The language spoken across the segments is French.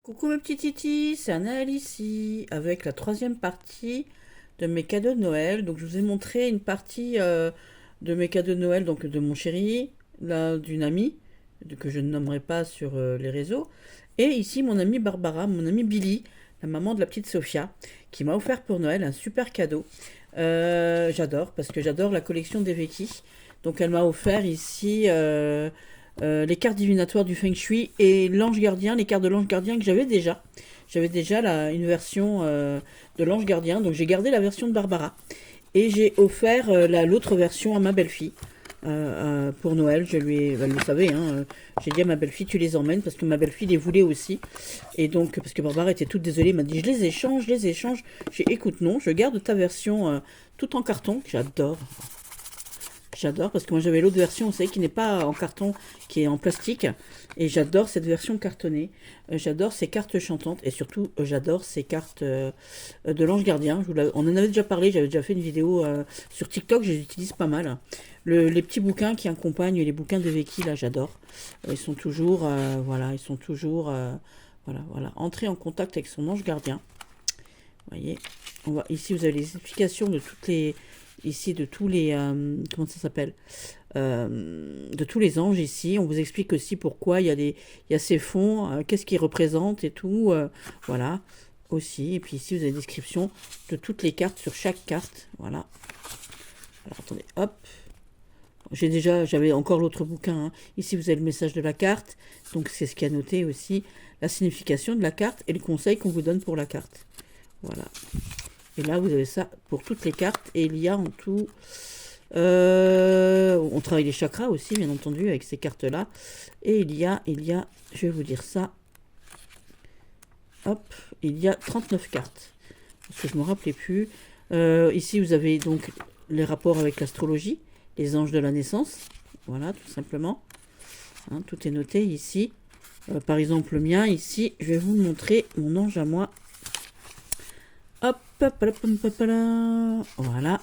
Coucou mes petits titis, c'est Anaël ici, avec la troisième partie de mes cadeaux de Noël. Donc je vous ai montré une partie de mes cadeaux de Noël, donc de mon chéri, là, d'une amie, que je ne nommerai pas sur les réseaux. Et ici mon amie Barbara, mon amie Billy, la maman de la petite Sophia, qui m'a offert pour Noël un super cadeau. J'adore, parce que j'adore la collection d'Eveki. Donc elle m'a offert ici les cartes divinatoires du Feng Shui et l'ange gardien, les cartes de l'ange gardien que j'avais déjà. J'avais déjà une version de l'ange gardien, donc j'ai gardé la version de Barbara. Et j'ai offert l'autre version à ma belle-fille pour Noël. Vous le savez, hein, j'ai dit à ma belle-fille, tu les emmènes, parce que ma belle-fille les voulait aussi. Et donc, parce que Barbara était toute désolée, elle m'a dit, je les échange, je les échange. J'ai dit, écoute, non, je garde ta version tout en carton, que j'adore. J'adore parce que moi j'avais l'autre version, vous savez, qui n'est pas en carton, qui est en plastique. Et j'adore cette version cartonnée. J'adore ces cartes chantantes et surtout j'adore ces cartes de l'ange gardien. On en avait déjà parlé, j'avais déjà fait une vidéo sur TikTok, je les utilise pas mal. Les petits bouquins qui accompagnent les bouquins de Veki, là j'adore. Ils sont toujours, voilà, ils sont toujours, voilà, entrer en contact avec son ange gardien. Vous voyez, ici vous avez les explications de toutes les ici de tous les comment ça s'appelle de tous les anges ici. On vous explique aussi pourquoi il y a ces fonds, qu'est-ce qu'ils représentent et tout, voilà aussi. Et puis ici vous avez la description de toutes les cartes sur chaque carte, voilà. Alors attendez, hop, j'avais encore l'autre bouquin, hein. Ici vous avez le message de la carte, donc c'est ce qui a noté aussi la signification de la carte et le conseil qu'on vous donne pour la carte, voilà. Et là, vous avez ça pour toutes les cartes. Et il y a en tout... on travaille les chakras aussi, bien entendu, avec ces cartes-là. Et il y a, je vais vous dire ça. Hop, il y a 39 cartes. Parce que je ne me rappelais plus. Ici, vous avez donc les rapports avec l'astrologie, les anges de la naissance. Voilà, tout simplement. Hein, tout est noté ici. Par exemple, le mien, ici, je vais vous montrer mon ange à moi. Hop, voilà.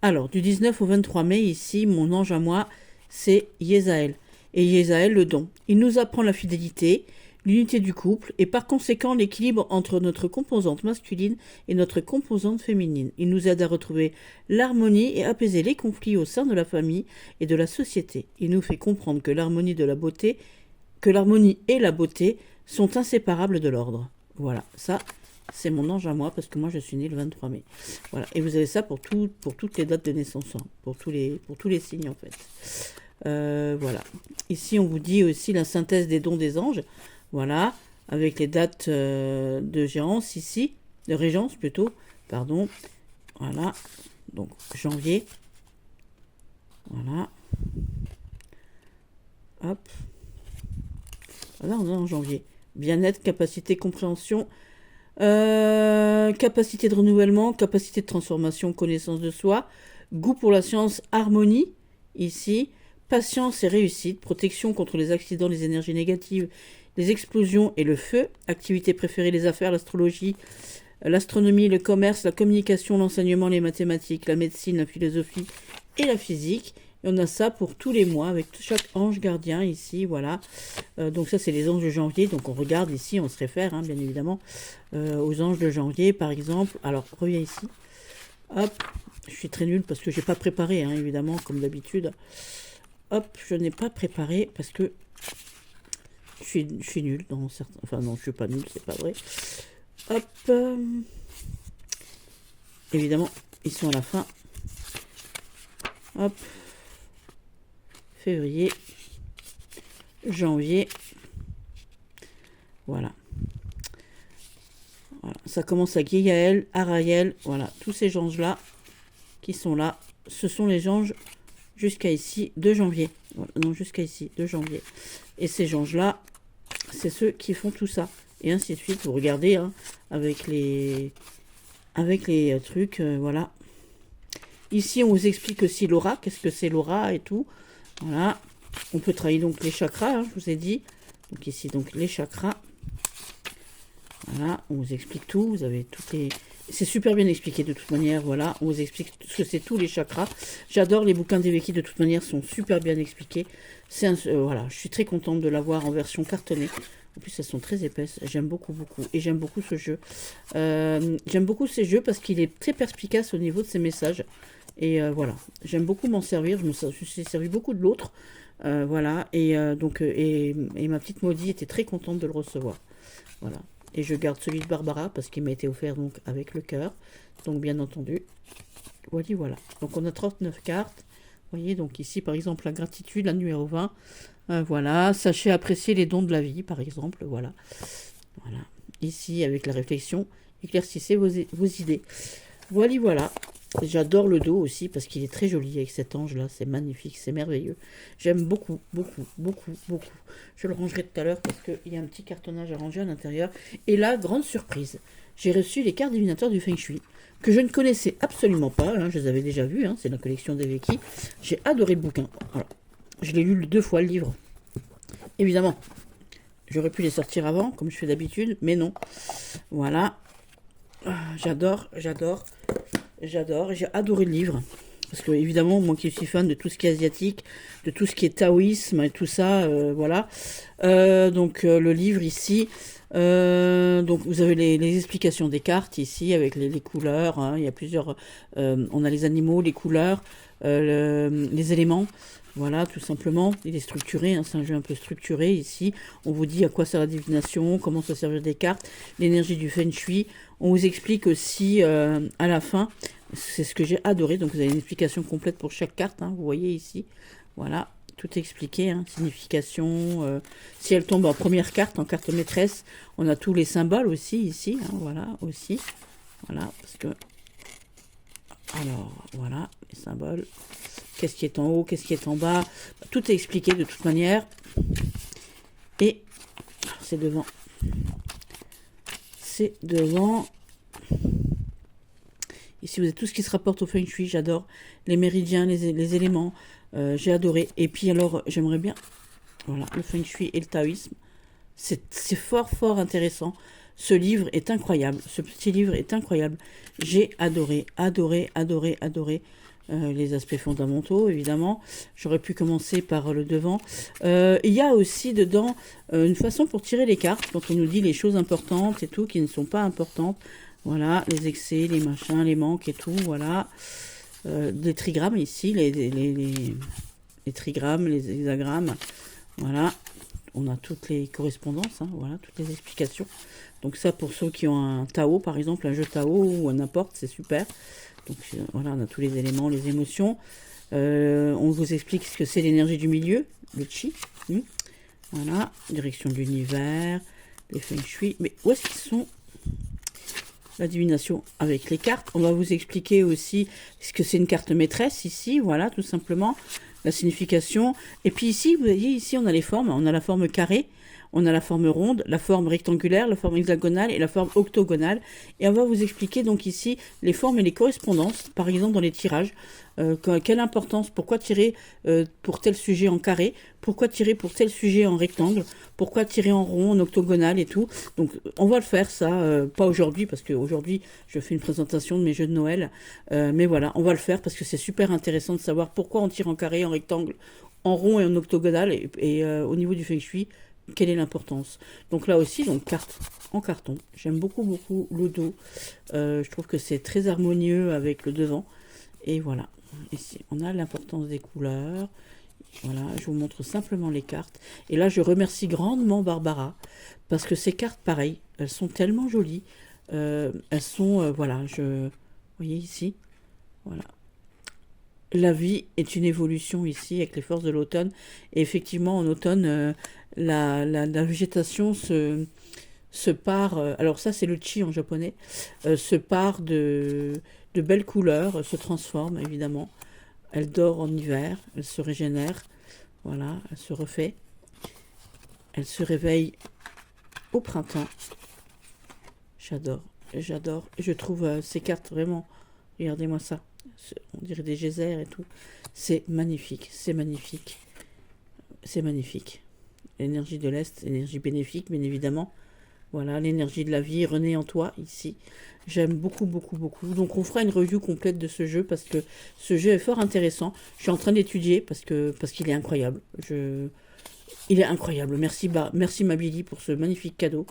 Alors, du 19 au 23 mai, ici, mon ange à moi, c'est Yézaël. Et Yézaël, le don. Il nous apprend la fidélité, l'unité du couple, et par conséquent l'équilibre entre notre composante masculine et notre composante féminine. Il nous aide à retrouver l'harmonie et apaiser les conflits au sein de la famille et de la société. Il nous fait comprendre que l'harmonie et la beauté sont inséparables de l'ordre. Voilà, ça... c'est mon ange à moi, parce que moi je suis née le 23 mai. Voilà. Et vous avez ça pour toutes les dates de naissance, hein, pour tous les signes en fait. Voilà. Ici on vous dit aussi la synthèse des dons des anges. Voilà. Avec les dates de gérance ici, de régence plutôt, pardon. Voilà. Donc janvier. Voilà. Hop. Voilà, on est en janvier. Bien-être, capacité, compréhension. Capacité de renouvellement, capacité de transformation, connaissance de soi, goût pour la science, harmonie, ici, patience et réussite, protection contre les accidents, les énergies négatives, les explosions et le feu, activité préférée, les affaires, l'astrologie, l'astronomie, le commerce, la communication, l'enseignement, les mathématiques, la médecine, la philosophie et la physique. Et on a ça pour tous les mois avec chaque ange gardien ici, voilà. Donc ça c'est les anges de janvier, donc on regarde ici, on se réfère hein, bien évidemment aux anges de janvier par exemple. Alors reviens ici, hop, je suis très nulle parce que j'ai pas préparé hein, évidemment comme d'habitude. Hop, je n'ai pas préparé parce que je suis nulle dans certains... Enfin non, je suis pas nulle, c'est pas vrai. Hop, évidemment, ils sont à la fin. Hop. Février, janvier, voilà. Ça commence à Guéaël, Araël, voilà, tous ces anges-là qui sont là, ce sont les anges jusqu'à ici, de janvier. Voilà, non, jusqu'à ici, de janvier. Et ces anges-là, c'est ceux qui font tout ça. Et ainsi de suite, vous regardez, hein, avec les trucs, voilà. Ici, on vous explique aussi l'aura, qu'est-ce que c'est l'aura et tout. Voilà, on peut travailler donc les chakras, hein, je vous ai dit. Donc ici, donc les chakras. Voilà, on vous explique tout. Vous avez toutes les... C'est super bien expliqué de toute manière, voilà. On vous explique ce que c'est tous les chakras. J'adore les bouquins d'Eveki de toute manière, sont super bien expliqués. Voilà, je suis très contente de l'avoir en version cartonnée. En plus, elles sont très épaisses. J'aime beaucoup, beaucoup. Et j'aime beaucoup ce jeu. J'aime beaucoup ces jeux parce qu'il est très perspicace au niveau de ses messages. Et voilà, j'aime beaucoup m'en servir. Je suis servi beaucoup de l'autre. Voilà. Et ma petite Maudie était très contente de le recevoir. Voilà. Et je garde celui de Barbara parce qu'il m'a été offert donc avec le cœur. Donc bien entendu. Voilà, voilà. Donc on a 39 cartes. Vous voyez, donc ici par exemple la gratitude, la numéro 20. Voilà, sachez apprécier les dons de la vie, par exemple. Voilà. Voilà. Ici avec la réflexion, éclaircissez vos idées. Voilà, voilà. J'adore le dos aussi parce qu'il est très joli avec cet ange là, c'est magnifique, c'est merveilleux. J'aime beaucoup, beaucoup, beaucoup, beaucoup. Je le rangerai tout à l'heure parce qu'il y a un petit cartonnage à ranger à l'intérieur. Et là, grande surprise, j'ai reçu les cartes divinatoires du Feng Shui que je ne connaissais absolument pas. Hein, je les avais déjà vues, hein, c'est la collection des Veki. J'ai adoré le bouquin. Voilà. Je l'ai lu 2 fois le livre. Évidemment, j'aurais pu les sortir avant, comme je fais d'habitude, mais non. Voilà. J'adore, j'adore. J'adore, j'ai adoré le livre. Parce que, évidemment, moi qui suis fan de tout ce qui est asiatique, de tout ce qui est taoïsme et tout ça, voilà. Le livre ici, donc vous avez les explications des cartes ici, avec les couleurs. Hein, il y a plusieurs. On a les animaux, les couleurs, les éléments. Voilà, tout simplement. Il est structuré, hein, c'est un jeu un peu structuré ici. On vous dit à quoi sert la divination, comment se servir des cartes, l'énergie du Feng Shui. On vous explique aussi à la fin, c'est ce que j'ai adoré, donc vous avez une explication complète pour chaque carte, hein, vous voyez ici. Voilà, tout expliqué, hein, signification. Si elle tombe en première carte, en carte maîtresse, on a tous les symboles aussi ici, hein, voilà, aussi. Voilà, parce que... Alors, voilà, les symboles. Qu'est-ce qui est en haut, qu'est-ce qui est en bas. Tout est expliqué de toute manière. Et c'est devant. C'est devant. Ici, vous avez tout ce qui se rapporte au Feng Shui. J'adore les méridiens, les éléments. J'ai adoré. Et puis alors, j'aimerais bien... Voilà, le Feng Shui et le taoïsme. C'est fort, fort intéressant. Ce livre est incroyable. Ce petit livre est incroyable. J'ai adoré, adoré, adoré, adoré. Les aspects fondamentaux, évidemment. J'aurais pu commencer par le devant. Il y a aussi dedans une façon pour tirer les cartes, quand on nous dit les choses importantes et tout, qui ne sont pas importantes. Voilà, les excès, les machins, les manques et tout, voilà. Des trigrammes ici, les trigrammes, les hexagrammes. Voilà, on a toutes les correspondances, hein, voilà, toutes les explications. Donc ça, pour ceux qui ont un Tao, par exemple, un jeu Tao ou n'importe, c'est super. Donc voilà, on a tous les éléments, les émotions. On vous explique ce que c'est l'énergie du milieu, le Chi. Voilà, direction de l'univers, les Feng Shui. Mais où est-ce qu'ils sont? La divination avec les cartes. On va vous expliquer aussi ce que c'est une carte maîtresse ici, voilà, tout simplement. La signification. Et puis ici, vous voyez, ici on a les formes. On a la forme carrée, on a la forme ronde, la forme rectangulaire, la forme hexagonale et la forme octogonale. Et on va vous expliquer donc ici les formes et les correspondances, par exemple dans les tirages. Quelle importance, pourquoi tirer pour tel sujet en carré, pourquoi tirer pour tel sujet en rectangle, pourquoi tirer en rond, en octogonal et tout. Donc on va le faire ça, pas aujourd'hui parce qu'aujourd'hui je fais une présentation de mes jeux de Noël, mais voilà, on va le faire parce que c'est super intéressant de savoir pourquoi on tire en carré, en rectangle, en rond et en octogonal et au niveau du Feng Shui, quelle est l'importance. Donc là aussi, donc carte en carton, j'aime beaucoup beaucoup le dos, je trouve que c'est très harmonieux avec le devant et voilà. Ici, on a l'importance des couleurs. Voilà, je vous montre simplement les cartes. Et là, je remercie grandement Barbara parce que ces cartes, pareil, elles sont tellement jolies. Elles sont, voilà, vous voyez ici, voilà. La vie est une évolution ici avec les forces de l'automne. Et effectivement, en automne, la végétation se part. Alors ça, c'est le chi en japonais. Se part de belles couleurs, se transforme évidemment. Elle dort en hiver, elle se régénère, voilà, elle se refait. Elle se réveille au printemps. J'adore, j'adore. Je trouve ces cartes vraiment, regardez-moi ça, on dirait des geysers et tout. C'est magnifique, c'est magnifique, c'est magnifique. L'énergie de l'Est, énergie bénéfique, bien évidemment. Voilà, l'énergie de la vie renaît en toi, ici. J'aime beaucoup, beaucoup, beaucoup. Donc, on fera une review complète de ce jeu parce que ce jeu est fort intéressant. Je suis en train d'étudier parce qu'il est incroyable. Il est incroyable. Merci, merci ma Billy pour ce magnifique cadeau.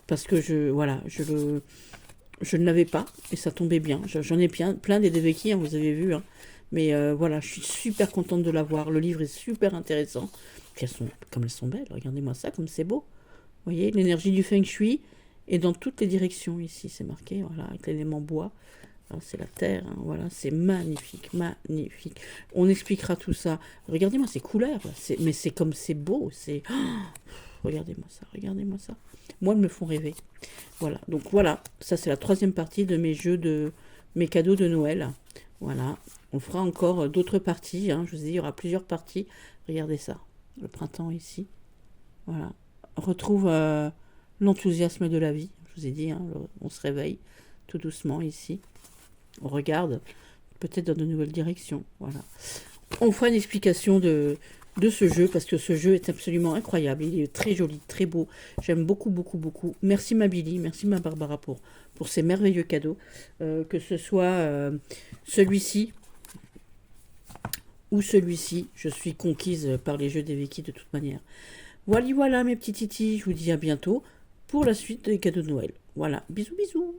Parce que voilà, je ne l'avais pas et ça tombait bien. J'en ai plein des DVK, hein, vous avez vu. Hein. Mais voilà, je suis super contente de l'avoir. Le livre est super intéressant. Puis comme elles sont belles, regardez-moi ça, comme c'est beau. Vous voyez, l'énergie du Feng Shui est dans toutes les directions ici, c'est marqué, voilà, avec l'élément bois. Alors, c'est la terre, hein, voilà, c'est magnifique, magnifique. On expliquera tout ça. Regardez-moi ces couleurs, là, mais c'est comme c'est beau, c'est... Oh, regardez-moi ça, regardez-moi ça. Moi, elles me font rêver. Voilà, donc voilà, ça c'est la troisième partie de mes cadeaux de Noël. Voilà, on fera encore d'autres parties, hein, je vous ai dit, il y aura plusieurs parties. Regardez ça, le printemps ici. Voilà, on retrouve l'enthousiasme de la vie. Je vous ai dit, hein, on se réveille tout doucement ici. On regarde peut-être dans de nouvelles directions. Voilà. On fera une explication de ce jeu parce que ce jeu est absolument incroyable. Il est très joli, très beau. J'aime beaucoup, beaucoup, beaucoup. Merci ma Billy, merci ma Barbara pour ces merveilleux cadeaux. Que ce soit celui-ci ou celui-ci, je suis conquise par les jeux des Viki de toute manière. Voilà, voilà mes petits titis, je vous dis à bientôt pour la suite des cadeaux de Noël. Voilà, bisous, bisous.